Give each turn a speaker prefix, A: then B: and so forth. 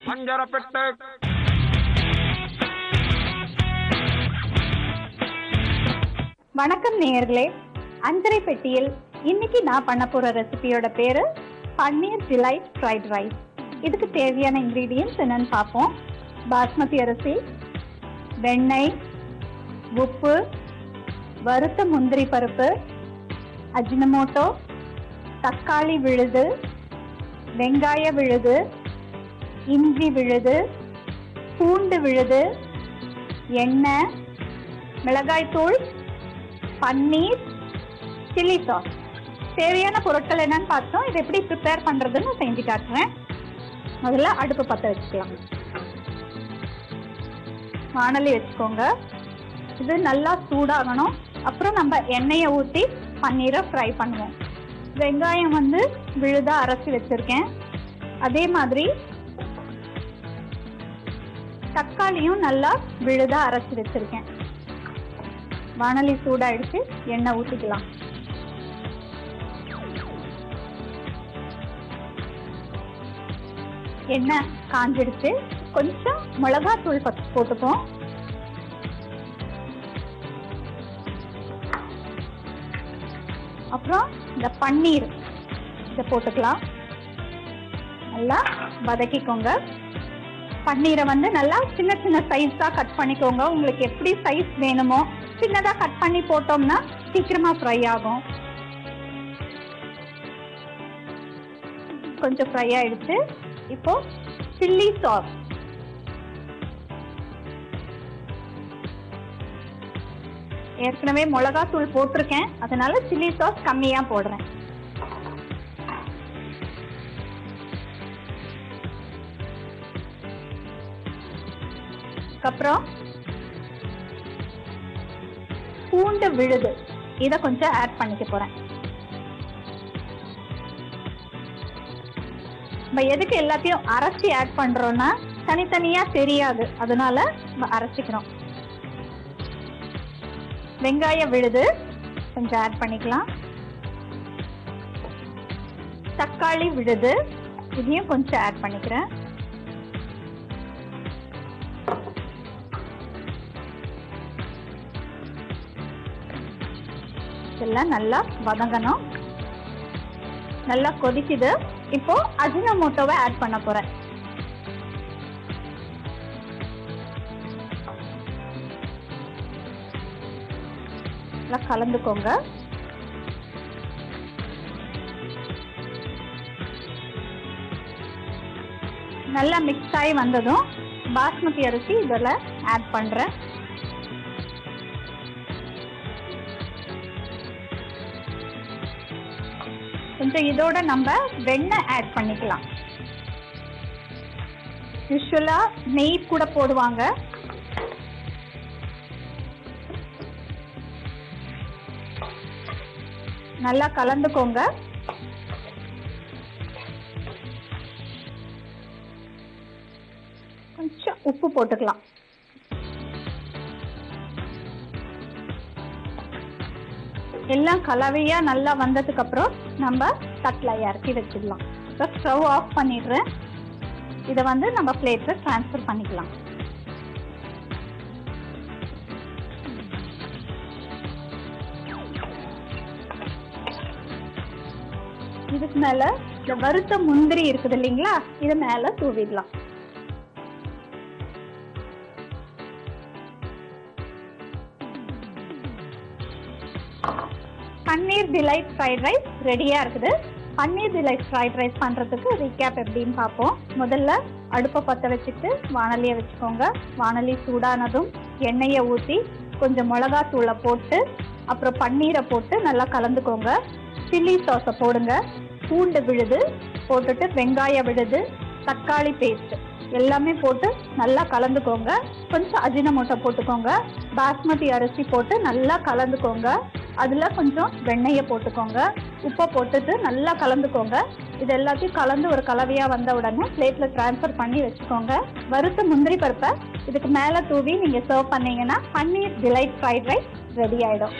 A: பஞ்சரப்பெட்டு
B: வணக்கம் நேயர்களே, அஞ்சரை பெட்டியில் இன்னைக்கு நான் பண்ண போற ரெசிபியோட பேரு பன்னீர் டிலைட் ஃப்ரைட் ரைஸ். இதுக்கு தேவையான இன்கிரீடியன்ஸ் என்னன்னு பார்ப்போம். பாஸ்மதி அரிசி, வெண்ணெய், உப்பு, வறுத்த முந்திரி பருப்பு, அஜினமோட்டோ, தக்காளி விழுது, வெங்காய விழுது, இஞ்சி விழுது, பூண்டு விழுது, எண்ணெய், மிளகாய்த்தூள், பன்னீர், சில்லி சாஸ். தேவையான பொருட்கள் என்னன்னு பார்த்தோம். இதை எப்படி ப்ரிப்பேர் பண்ணுறதுன்னு செஞ்சு காட்டுறேன். முதல்ல அடுப்பு பற்ற வச்சுக்கலாம். வாணலி வச்சுக்கோங்க. இது நல்லா சூடாகணும். அப்புறம் நம்ம எண்ணெயை ஊற்றி பன்னீரை ஃப்ரை பண்ணுவோம். வெங்காயம் விழுதா அரைச்சி வச்சுருக்கேன். அதே மாதிரி தக்காளியும் நல்லா விழுதா அரைச்சி வச்சுருக்கேன். வாணலி சூடாயிடுச்சு. எண்ணெய் ஊற்றிக்கலாம். எண்ணெய் காஞ்சிடுச்சு. கொஞ்சம் மிளகாத்தூள் போட்டுப்போம். அப்புறம் இந்த பன்னீர் இதை போட்டுக்கலாம். நல்லா வதக்கிக்கோங்க. பன்னீரை நல்லா சின்ன சின்ன சைஸாக கட் பண்ணிக்கோங்க. உங்களுக்கு எப்படி சைஸ் வேணுமோ சின்னதாக கட் பண்ணி போட்டோம்னா சீக்கிரமா ஃப்ரை ஆகும். கொஞ்சம் ஃப்ரை ஆயிடுச்சு. இப்போ சில்லி சாஸ். ஏற்கனவே மிளகாத்தூள் போட்டிருக்கேன், அதனால சில்லி சாஸ் கம்மியா போடுறேன். அப்புறம் பூண்டு விழுது, இதை கொஞ்சம் ஆட் பண்ணிக்க போறேன். நம்ம எதுக்கு எல்லாத்தையும் அரைச்சி ஆட் பண்றோம்னா தனித்தனியா தெரியாது, அதனால நம்ம அரைச்சிக்கிறோம். வெங்காய விழுது கொஞ்சம் ஆட் பண்ணிக்கலாம். தக்காளி விழுது இதையும் கொஞ்சம் ஆட் பண்ணிக்கிறேன். இதெல்லாம் நல்லா வதங்கணும். நல்லா கொதிக்குது. இப்போ அஜினமோட்டோவை ஆட் பண்ண போறேன். நல்லா கலந்துக்கோங்க. நல்லா மிக்ஸ் ஆகி வந்ததும் பாஸ்மதி அரிசி இதில் ஆட் பண்றேன். கொஞ்சம் இதோட நம்ம வெண்ணெய் ஆட் பண்ணிக்கலாம். யூஸ்வலா நெய் கூட போடுவாங்க. நல்லா கலந்துக்கோங்க. கொஞ்சம் உப்பு போட்டுக்கலாம். எல்லாம் கலவையா நல்லா வந்ததுக்கு அப்புறம் நம்ம தட்டில் இறக்கி வச்சிடலாம். இப்போ ஸ்டவ் ஆஃப் பண்ணிடுறேன். இதை நம்ம பிளேட்ல டிரான்ஸ்ஃபர் பண்ணிக்கலாம். இதுக்கு மேல இந்த வறுத்த முந்திரி இருக்குது இல்லைங்களா, இது மேல தூவிடலாம். பன்னீர் டிலைட் ஃப்ரைட் ரைஸ் ரெடியா இருக்குது. பன்னீர் டிலைட் ஃப்ரைட் ரைஸ் பண்றதுக்கு ரீகேப் எப்படின்னு பார்ப்போம். முதல்ல அடுப்பை பற்ற வச்சுட்டு வாணலியை வச்சுக்கோங்க. வாணலி சூடானதும் எண்ணெயை ஊற்றி கொஞ்சம் மிளகாத்தூளை போட்டு அப்புறம் பன்னீரை போட்டு நல்லா கலந்துக்கோங்க. சில்லி சாஸை போடுங்க. பூண்டு விழுது போட்டுட்டு வெங்காய விழுது, தக்காளி பேஸ்ட் எல்லாமே போட்டு நல்லா கலந்துக்கோங்க. கொஞ்சம் அஜினமோட்டோ போட்டுக்கோங்க. பாஸ்மதி அரிசி போட்டு நல்லா கலந்துக்கோங்க. அதில் கொஞ்சம் வெண்ணெயை போட்டுக்கோங்க. உப்பை போட்டுட்டு நல்லா கலந்துக்கோங்க. இது எல்லாத்தையும் கலந்து ஒரு கலவையாக வந்த உடனே பிளேட்டில் ட்ரான்ஸ்ஃபர் பண்ணி வச்சுக்கோங்க. வறுத்த முந்திரி பருப்பை இதுக்கு மேலே தூவி நீங்கள் சர்வ் பண்ணீங்கன்னா பன்னீர் டிலைட் ஃப்ரைட் ரைஸ் ரெடி ஆகிடும்.